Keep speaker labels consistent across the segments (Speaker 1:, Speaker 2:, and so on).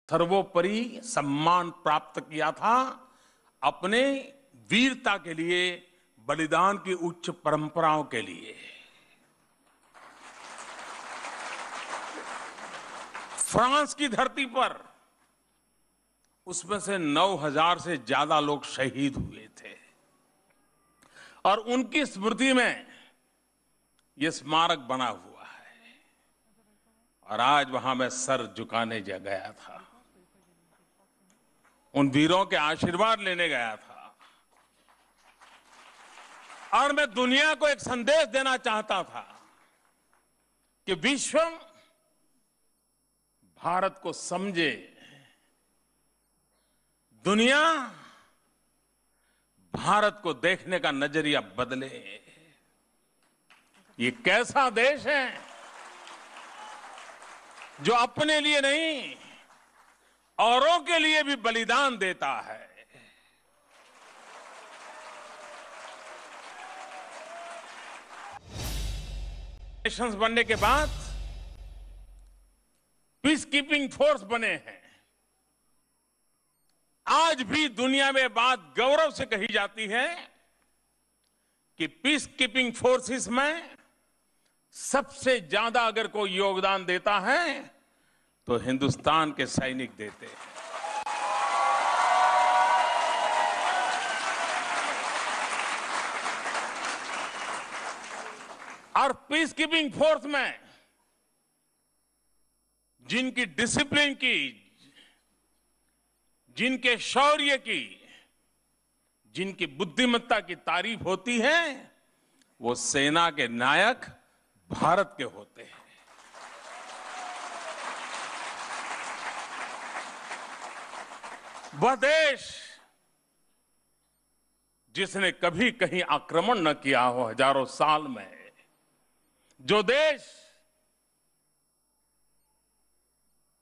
Speaker 1: सर्वोपरि सम्मान प्राप्त किया था अपने वीरता के लिए, बलिदान की उच्च परंपराओं के लिए। फ्रांस की धरती पर उसमें से 9,000 से ज्यादा लोग शहीद हुए थे और उनकी स्मृति में यह स्मारक बना हुआ है और आज वहां मैं सर झुकाने गया था, उन वीरों के आशीर्वाद लेने गया था और मैं दुनिया को एक संदेश देना चाहता था कि विश्व भारत को समझे, दुनिया भारत को देखने का नजरिया बदले। ये कैसा देश है जो अपने लिए नहीं औरों के लिए भी बलिदान देता है। नेशंस बनने के बाद पीस कीपिंग फोर्स बने हैं। आज भी दुनिया में बात गौरव से कही जाती है कि पीस कीपिंग फोर्सेस में सबसे ज्यादा अगर कोई योगदान देता है तो हिंदुस्तान के सैनिक देते हैं। और पीस कीपिंग फोर्स में जिनकी डिसिप्लिन की, जिनके शौर्य की, जिनकी बुद्धिमत्ता की तारीफ होती है, वो सेना के नायक भारत के होते हैं। वह देश जिसने कभी कहीं आक्रमण न किया हो हजारों साल में, जो देश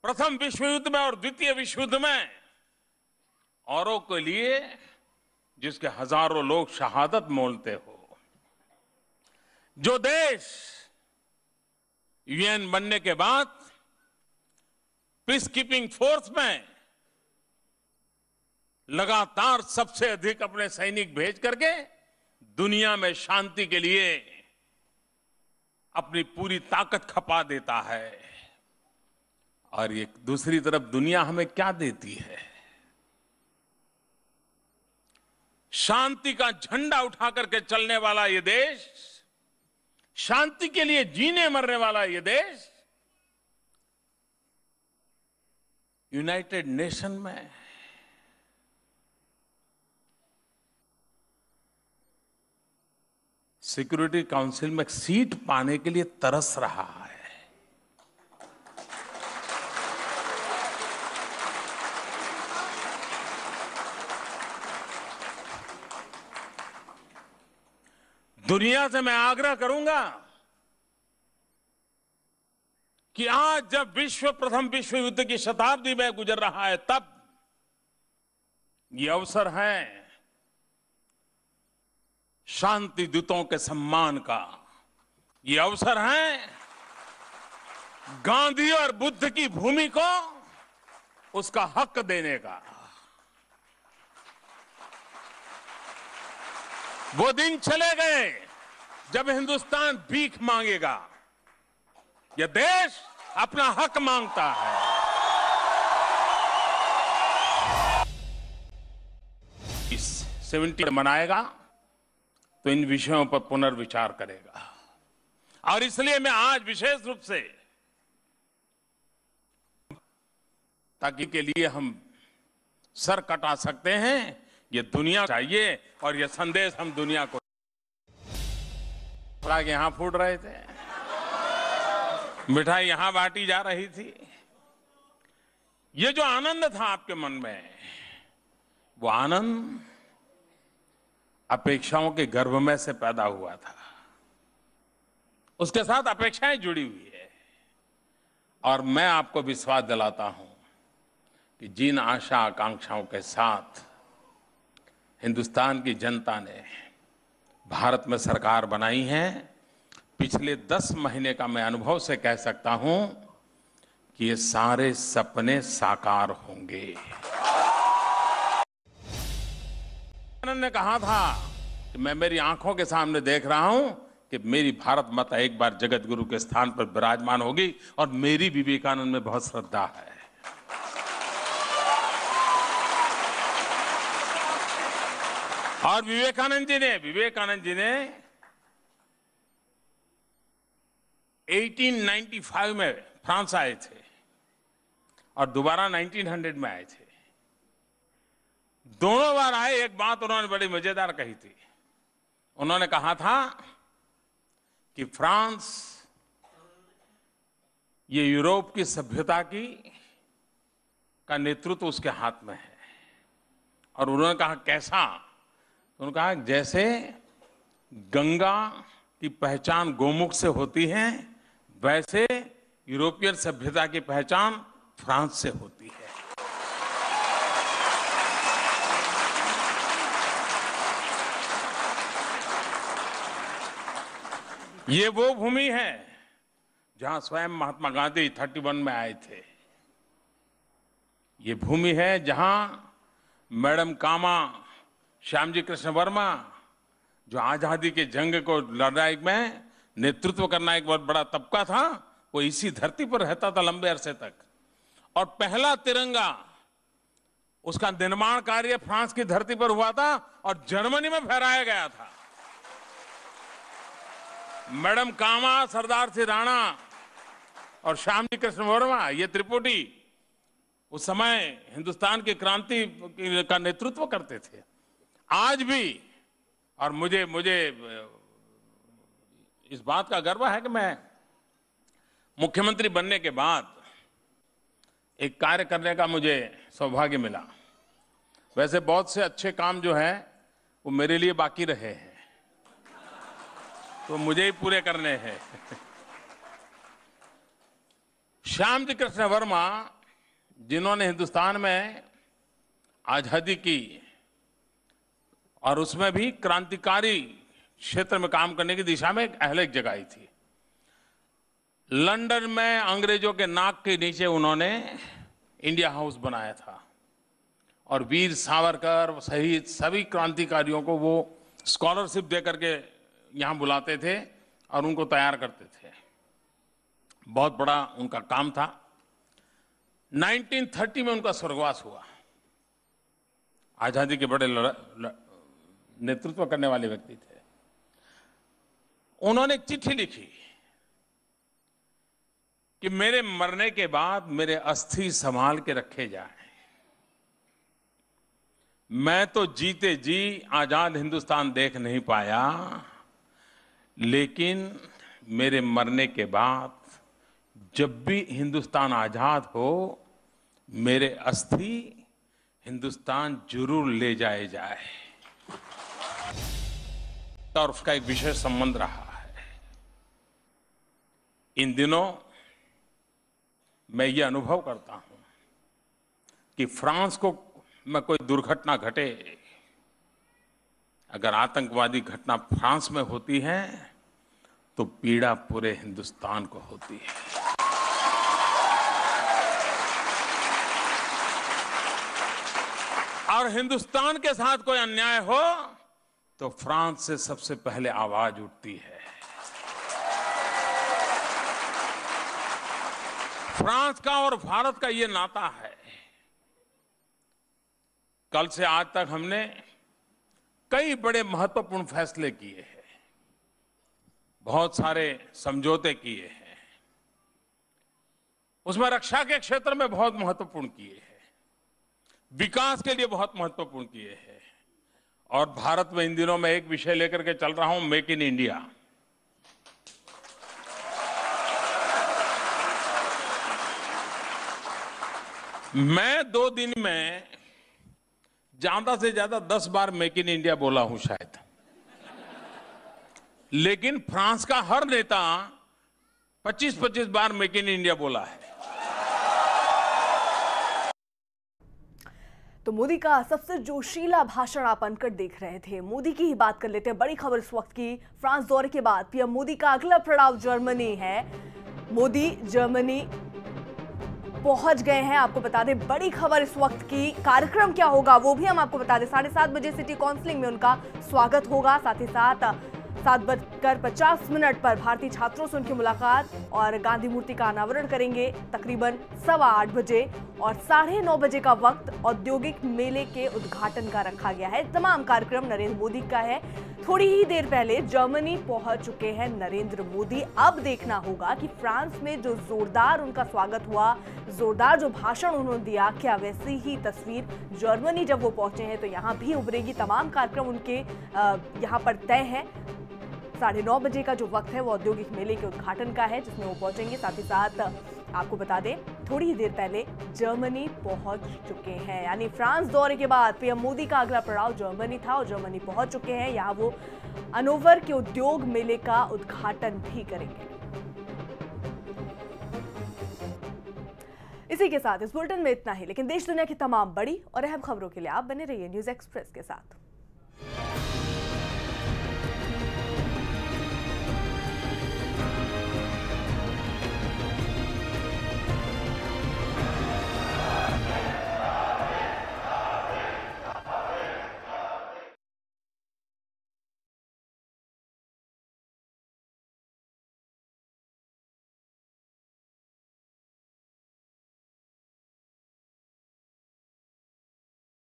Speaker 1: प्रथम विश्व युद्ध में और द्वितीय विश्व युद्ध में औरों के लिए जिसके हजारों लोग शहादत मोलते हो, जो देश यूएन बनने के बाद पीस कीपिंग फोर्स में लगातार सबसे अधिक अपने सैनिक भेज करके दुनिया में शांति के लिए अपनी पूरी ताकत खपा देता है। और ये दूसरी तरफ दुनिया हमें क्या देती है? शांति का झंडा उठा करके चलने वाला ये देश, शांति के लिए जीने मरने वाला ये देश यूनाइटेड नेशन में सिक्योरिटी काउंसिल में एक सीट पाने के लिए तरस रहा है। दुनिया से मैं आग्रह करूंगा कि आज जब विश्व प्रथम विश्व युद्ध की शताब्दी में गुजर रहा है, तब ये अवसर है शांति दूतों के सम्मान का, ये अवसर है गांधी और बुद्ध की भूमि को उसका हक देने का। वो दिन चले गए जब हिंदुस्तान भीख मांगेगा, यह देश अपना हक मांगता है। इस 70 मनाएगा तो इन विषयों पर पुनर्विचार करेगा। और इसलिए मैं आज विशेष रूप से, ताकि के लिए हम सर कटा सकते हैं, ये दुनिया चाहिए और ये संदेश हम दुनिया को। यहां फूट रहे थे, मिठाई यहां बांटी जा रही थी। ये जो आनंद था आपके मन में, वो आनंद अपेक्षाओं के गर्भ में से पैदा हुआ था। उसके साथ अपेक्षाएं जुड़ी हुई है। और मैं आपको विश्वास दिलाता हूं कि जिन आशा आकांक्षाओं के साथ हिंदुस्तान की जनता ने भारत में सरकार बनाई है, पिछले 10 महीने का मैं अनुभव से कह सकता हूं कि ये सारे सपने साकार होंगे। ने कहा था कि मैं मेरी आंखों के सामने देख रहा हूं कि मेरी भारत माता एक बार जगत गुरु के स्थान पर विराजमान होगी और मेरी विवेकानंद में बहुत श्रद्धा है। और विवेकानंद जी ने 1895 में फ्रांस आए थे और दोबारा 1900 में आए थे। दोनों बार आए, एक बात उन्होंने बड़ी मजेदार कही थी। उन्होंने कहा था कि फ्रांस ये यूरोप की सभ्यता का नेतृत्व उसके हाथ में है। और उन्होंने कहा कैसा? उन्होंने कहा जैसे गंगा की पहचान गोमुख से होती है, वैसे यूरोपियन सभ्यता की पहचान फ्रांस से होती है। ये वो भूमि है जहां स्वयं महात्मा गांधी 31 में आए थे। ये भूमि है जहां मैडम कामा, श्यामजी कृष्ण वर्मा, जो आजादी के जंग को लड़ाई में नेतृत्व करना एक बहुत बड़ा तबका था, वो इसी धरती पर रहता था लंबे अरसे तक। और पहला तिरंगा, उसका निर्माण कार्य फ्रांस की धरती पर हुआ था और जर्मनी में फहराया गया था। मैडम कामा, सरदार सिंह राणा और श्यामजी कृष्ण वर्मा, ये त्रिपुटी उस समय हिंदुस्तान की क्रांति का नेतृत्व करते थे। आज भी, और मुझे इस बात का गर्व है कि मैं मुख्यमंत्री बनने के बाद एक कार्य करने का मुझे सौभाग्य मिला। वैसे बहुत से अच्छे काम जो है वो मेरे लिए बाकी रहे हैं, तो मुझे ही पूरे करने हैं। श्यामजी कृष्ण वर्मा, जिन्होंने हिंदुस्तान में आजादी की और उसमें भी क्रांतिकारी क्षेत्र में काम करने की दिशा में एक अहम जगह थी। लंदन में अंग्रेजों के नाक के नीचे उन्होंने इंडिया हाउस बनाया था और वीर सावरकर सहित सभी क्रांतिकारियों को वो स्कॉलरशिप देकर के यहां बुलाते थे और उनको तैयार करते थे। बहुत बड़ा उनका काम था। 1930 में उनका स्वर्गवास हुआ। आजादी के बड़े नेतृत्व करने वाले व्यक्ति थे। उन्होंने एक चिट्ठी लिखी कि मेरे मरने के बाद मेरे अस्थि संभाल के रखे जाएं। मैं तो जीते जी आजाद हिंदुस्तान देख नहीं पाया, लेकिन मेरे मरने के बाद जब भी हिंदुस्तान आजाद हो, मेरे अस्थि हिंदुस्तान जरूर ले जाए। और उसका एक विशेष संबंध रहा है। इन दिनों मैं ये अनुभव करता हूं कि फ्रांस को में कोई दुर्घटना घटे, अगर आतंकवादी घटना फ्रांस में होती है तो पीड़ा पूरे हिंदुस्तान को होती है। और हिंदुस्तान के साथ कोई अन्याय हो तो फ्रांस से सबसे पहले आवाज उठती है। फ्रांस का और भारत का ये नाता है। कल से आज तक हमने कई बड़े महत्वपूर्ण फैसले किए हैं, बहुत सारे समझौते किए हैं, उसमें रक्षा के क्षेत्र में बहुत महत्वपूर्ण किए हैं, विकास के लिए बहुत महत्वपूर्ण किए हैं। और भारत में इन दिनों में एक विषय लेकर के चल रहा हूं, मेक इन इंडिया। मैं 2 दिन में ज्यादा से ज्यादा 10 बार मेक इन इंडिया बोला हूं शायद, लेकिन फ्रांस का हर नेता 25-25 बार मेक इन इंडिया बोला है।
Speaker 2: तो मोदी का सबसे जोशीला भाषण आप अनकट देख रहे थे। मोदी की ही बात कर लेते हैं। बड़ी खबर इस वक्त की, फ्रांस दौरे के बाद पीएम मोदी का अगला पड़ाव जर्मनी है। मोदी जर्मनी पहुंच गए हैं। आपको बता दें बड़ी खबर इस वक्त की, कार्यक्रम क्या होगा वो भी हम आपको बता दें। 7:30 बजे सिटी काउंसिलिंग में उनका स्वागत होगा। साथ ही साथ 7:50 पर भारतीय छात्रों से उनकी मुलाकात और गांधी मूर्ति का अनावरण करेंगे तकरीबन 8:15 बजे। और 9:30 बजे का वक्त औद्योगिक मेले के उद्घाटन का रखा गया है। तमाम कार्यक्रम नरेंद्र मोदी का है। थोड़ी ही देर पहले जर्मनी पहुंच चुके हैं नरेंद्र मोदी। अब देखना होगा कि फ्रांस में जो जोरदार उनका स्वागत हुआ, जोरदार जो भाषण उन्होंने दिया, क्या वैसी ही तस्वीर जर्मनी जब वो पहुंचे हैं तो यहां भी उभरेगी। तमाम कार्यक्रम उनके यहां पर तय है। 9:30 बजे का जो वक्त है वो औद्योगिक मेले के उद्घाटन का है जिसमें वो पहुंचेंगे। साथ ही साथ आपको बता दें थोड़ी ही देर पहले जर्मनी पहुंच चुके हैं, यानी फ्रांस दौरे के बाद पीएम मोदी का अगला पड़ाव जर्मनी था और जर्मनी पहुंच चुके हैं। यहां वो हनोवर के उद्योग मेले का उद्घाटन भी करेंगे। इसी के साथ इस बुलेटिन में इतना ही, लेकिन देश दुनिया की तमाम बड़ी और अहम खबरों के लिए आप बने रहिए न्यूज़ एक्सप्रेस के साथ।